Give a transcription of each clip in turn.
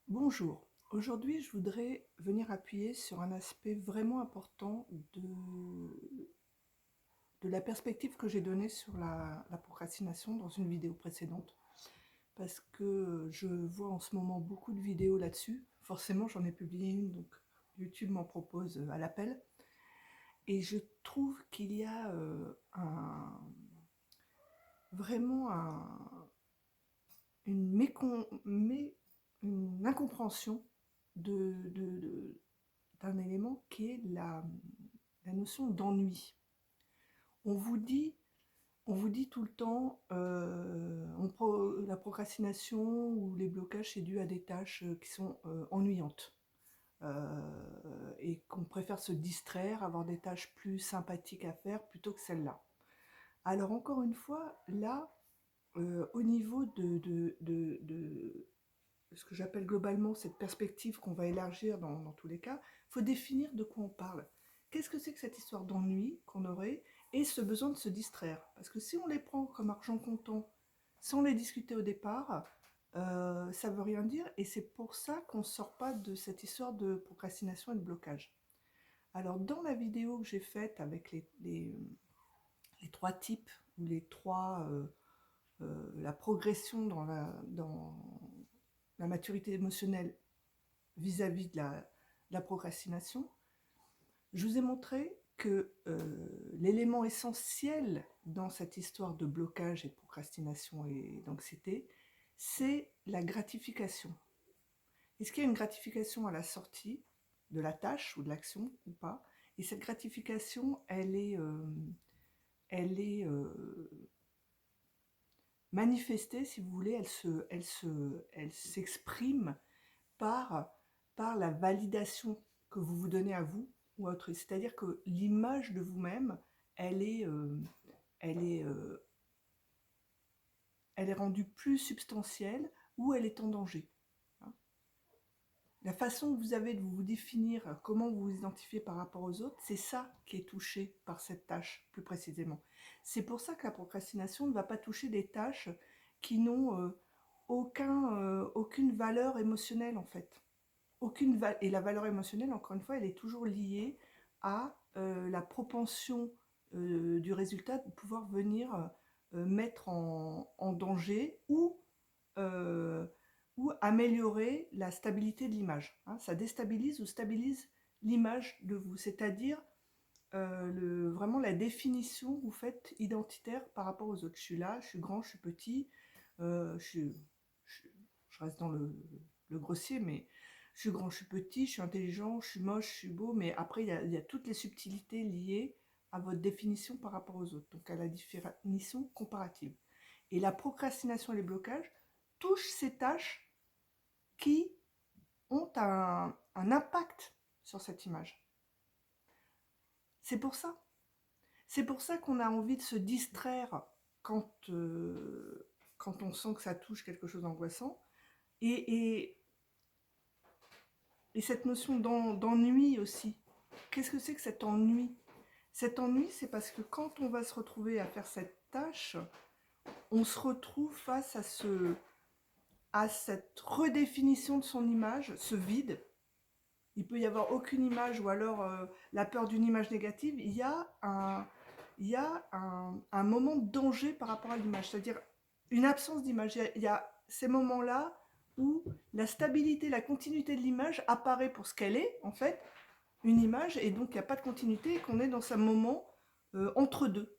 Bonjour, aujourd'hui je voudrais venir appuyer sur un aspect vraiment important de la perspective que j'ai donnée sur la procrastination dans une vidéo précédente. Parce que je vois en ce moment beaucoup de vidéos là-dessus. Forcément j'en ai publié une, donc YouTube m'en propose à l'appel. Et je trouve qu'il y a vraiment une, une incompréhension d'un élément qui est la notion d'ennui. On vous dit, on vous dit tout le temps, la procrastination ou les blocages, c'est dû à des tâches qui sont ennuyantes. Et qu'on préfère se distraire, avoir des tâches plus sympathiques à faire plutôt que celles-là. Alors encore une fois, là, au niveau de ce que j'appelle globalement cette perspective qu'on va élargir dans tous les cas, il faut définir de quoi on parle. Qu'est-ce que c'est que cette histoire d'ennui qu'on aurait et ce besoin de se distraire? Parce que si on les prend comme argent comptant sans les discuter au départ, ça ne veut rien dire et c'est pour ça qu'on ne sort pas de cette histoire de procrastination et de blocage. Alors dans la vidéo que j'ai faite avec les trois types ou la progression dans la maturité émotionnelle vis-à-vis de la procrastination, je vous ai montré que l'élément essentiel dans cette histoire de blocage et de procrastination et d'anxiété, c'est la gratification. Est-ce qu'il y a une gratification à la sortie de la tâche ou de l'action ou pas? Et cette gratification, elle est manifestée, si vous voulez, elle s'exprime par, par la validation que vous vous donnez à vous ou à autrui. C'est-à-dire que l'image de vous-même, elle est, euh, elle est, euh, elle est rendue plus substantielle ou elle est en danger. Hein. La façon que vous avez de vous définir, comment vous vous identifiez par rapport aux autres, c'est ça qui est touché par cette tâche, plus précisément. C'est pour ça que la procrastination ne va pas toucher des tâches qui n'ont aucune valeur émotionnelle, en fait. Et la valeur émotionnelle, encore une fois, elle est toujours liée à la propension du résultat de pouvoir venir mettre en danger euh, ou améliorer la stabilité de l'image. Hein. Ça déstabilise ou stabilise l'image de vous, c'est-à-dire vraiment la définition que vous faites identitaire par rapport aux autres. Je suis là, je suis grand, je suis petit, euh, je, je, je reste dans le grossier, mais je suis grand, je suis petit, je suis intelligent, je suis moche, je suis beau, mais après il y a toutes les subtilités liées à votre définition par rapport aux autres, donc à la définition comparative. Et la procrastination et les blocages touchent ces tâches qui ont un impact sur cette image. C'est pour ça. C'est pour ça qu'on a envie de se distraire quand on sent que ça touche quelque chose d'angoissant. Et, et, et cette notion d'ennui aussi. Qu'est-ce que c'est que cet ennui? Cet ennui, c'est parce que quand on va se retrouver à faire cette tâche, on se retrouve face à cette redéfinition de son image, ce vide. Il peut y avoir aucune image ou alors la peur d'une image négative. Il y a un moment de danger par rapport à l'image, c'est-à-dire une absence d'image. Il y a ces moments-là où la stabilité, la continuité de l'image apparaît pour ce qu'elle est, en fait, une image, et donc il n'y a pas de continuité et qu'on est dans un moment entre deux.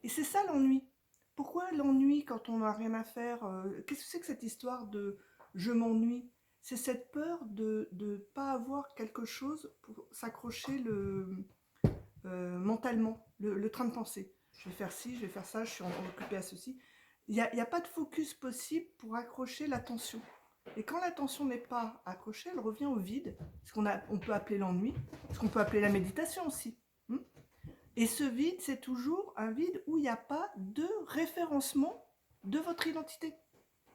Et c'est ça l'ennui. Pourquoi l'ennui quand on n'a rien à faire? Qu'est-ce que c'est que cette histoire de je m'ennuie? C'est cette peur de ne pas avoir quelque chose pour s'accrocher mentalement, le train de pensée. Je vais faire ci, je vais faire ça, je suis occupée à ceci. Il n'y a pas de focus possible pour accrocher l'attention. Et quand l'attention n'est pas accrochée, elle revient au vide, ce on peut appeler l'ennui, ce qu'on peut appeler la méditation aussi. Et ce vide, c'est toujours un vide où il n'y a pas de référencement de votre identité.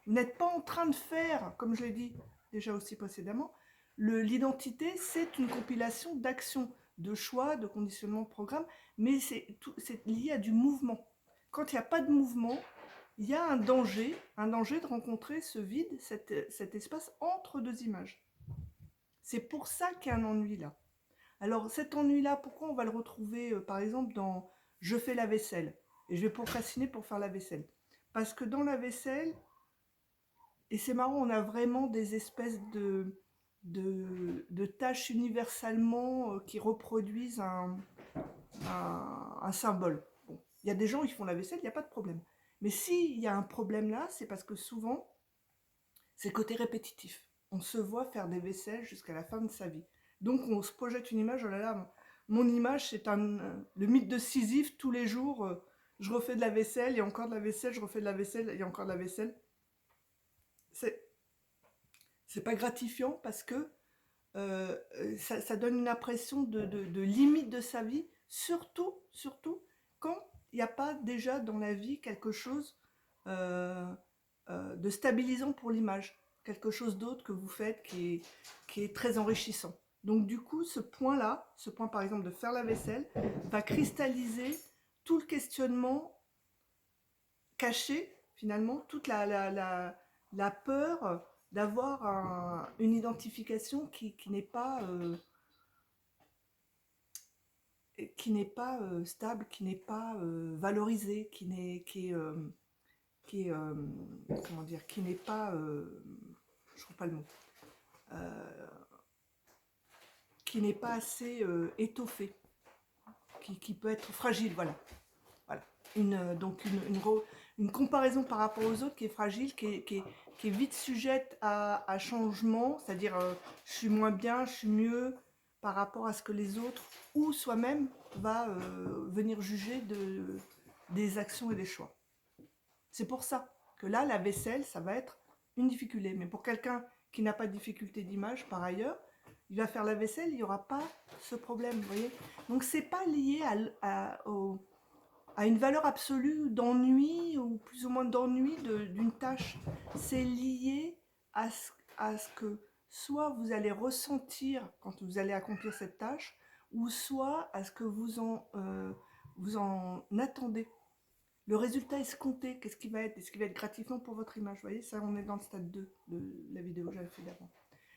Vous n'êtes pas en train de faire, comme je l'ai dit déjà aussi précédemment, l'identité, c'est une compilation d'actions, de choix, de conditionnement de programme, mais c'est lié à du mouvement. Quand il n'y a pas de mouvement, il y a un danger de rencontrer ce vide, cet espace entre deux images. C'est pour ça qu'il y a un ennui là. Alors cet ennui-là, pourquoi on va le retrouver par exemple dans je fais la vaisselle et je vais procrastiner pour faire la vaisselle? Parce que dans la vaisselle, et c'est marrant, on a vraiment des espèces de tâches universellement qui reproduisent un symbole. Bon, il y a des gens qui font la vaisselle, il n'y a pas de problème. Mais s'il y a un problème là, c'est parce que souvent, c'est le côté répétitif. On se voit faire des vaisselles jusqu'à la fin de sa vie. Donc on se projette une image, oh là là, mon image c'est le mythe de Sisyphe, tous les jours, je refais de la vaisselle, il y a encore de la vaisselle, je refais de la vaisselle, il y a encore de la vaisselle. C'est pas gratifiant parce que ça donne une impression de limite de sa vie, surtout quand il n'y a pas déjà dans la vie quelque chose euh, de stabilisant pour l'image, quelque chose d'autre que vous faites qui est très enrichissant. Donc du coup, ce point-là, ce point par exemple de faire la vaisselle, va cristalliser tout le questionnement caché, finalement, toute la peur d'avoir une identification qui n'est pas stable, qui n'est pas valorisée, qui est comment dire, qui n'est pas, je trouve pas le mot, euh, qui n'est pas assez étoffée, qui peut être fragile, voilà. Voilà. Donc une comparaison par rapport aux autres qui est fragile, qui est vite sujette à changement, c'est-à-dire je suis moins bien, je suis mieux par rapport à ce que les autres ou soi-même va venir juger des actions et des choix. C'est pour ça que là, la vaisselle, ça va être une difficulté. Mais pour quelqu'un qui n'a pas de difficulté d'image, par ailleurs, il va faire la vaisselle, il n'y aura pas ce problème, vous voyez. Donc c'est pas lié à une valeur absolue d'ennui ou plus ou moins d'ennui d'une tâche. C'est lié à ce que soit vous allez ressentir quand vous allez accomplir cette tâche, ou soit à ce que vous en attendez. Le résultat escompté, qu'est-ce qui va être? Est-ce qui va être gratifiant pour votre image? Vous voyez, ça, on est dans le stade 2 de la vidéo que j'avais fait d'avant.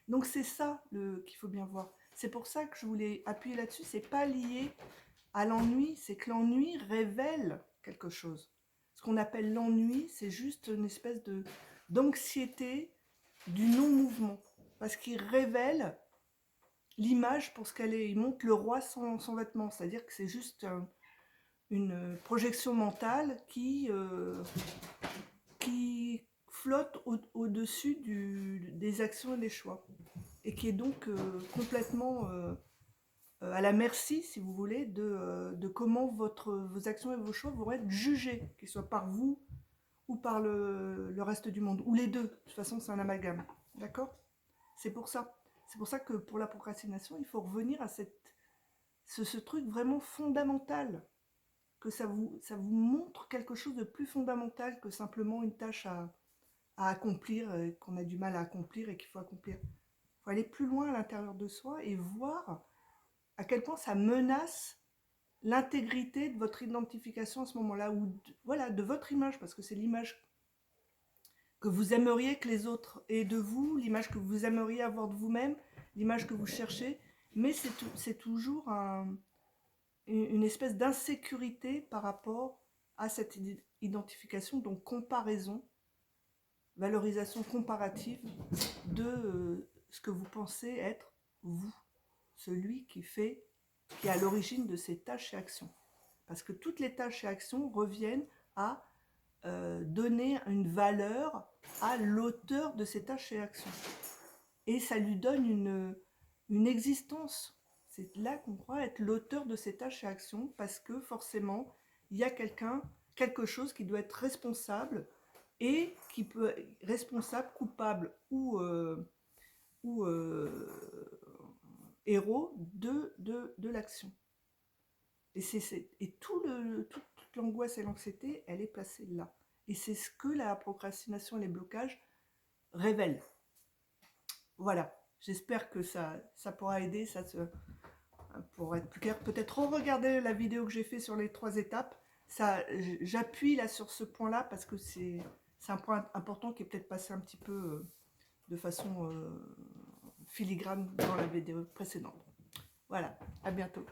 Donc c'est ça qu'il faut bien voir. C'est pour ça que je voulais appuyer là-dessus. C'est pas lié à l'ennui, c'est que l'ennui révèle quelque chose. Ce qu'on appelle l'ennui, c'est juste une espèce d'anxiété du non-mouvement. Parce qu'il révèle l'image pour ce qu'elle est. Il montre le roi sans vêtements. C'est-à-dire que c'est juste une projection mentale qui flotte au-dessus des actions et des choix. Et qui est donc complètement à la merci, si vous voulez, de comment vos actions et vos choix vont être jugés, qu'ils soient par vous ou par le reste du monde, ou les deux. De toute façon, c'est un amalgame. D'accord? C'est pour ça. C'est pour ça que pour la procrastination, il faut revenir à ce truc vraiment fondamental, que ça vous montre quelque chose de plus fondamental que simplement une tâche à accomplir, qu'on a du mal à accomplir et qu'il faut accomplir. Il faut aller plus loin à l'intérieur de soi et voir à quel point ça menace l'intégrité de votre identification à ce moment-là, ou voilà, de votre image, parce que c'est l'image que vous aimeriez que les autres aient de vous, l'image que vous aimeriez avoir de vous-même, l'image que vous cherchez, mais c'est toujours une espèce d'insécurité par rapport à cette identification, donc comparaison, valorisation comparative de ce que vous pensez être vous, celui qui est à l'origine de ces tâches et actions. Parce que toutes les tâches et actions reviennent à donner une valeur à l'auteur de ces tâches et actions. Et ça lui donne une existence. C'est là qu'on croit être l'auteur de ces tâches et actions, parce que forcément, il y a quelque chose qui doit être responsable, et qui peut être responsable, coupable ou héros de l'action. Et toute l'angoisse et l'anxiété, elle est placée là. Et c'est ce que la procrastination et les blocages révèlent. Voilà, j'espère que ça pourra aider, pour être plus clair. Peut-être re-regarder la vidéo que j'ai fait sur les 3 étapes, ça, j'appuie là sur ce point-là parce que c'est un point important qui est peut-être passé un petit peu de façon filigrane dans la vidéo précédente. Voilà, à bientôt.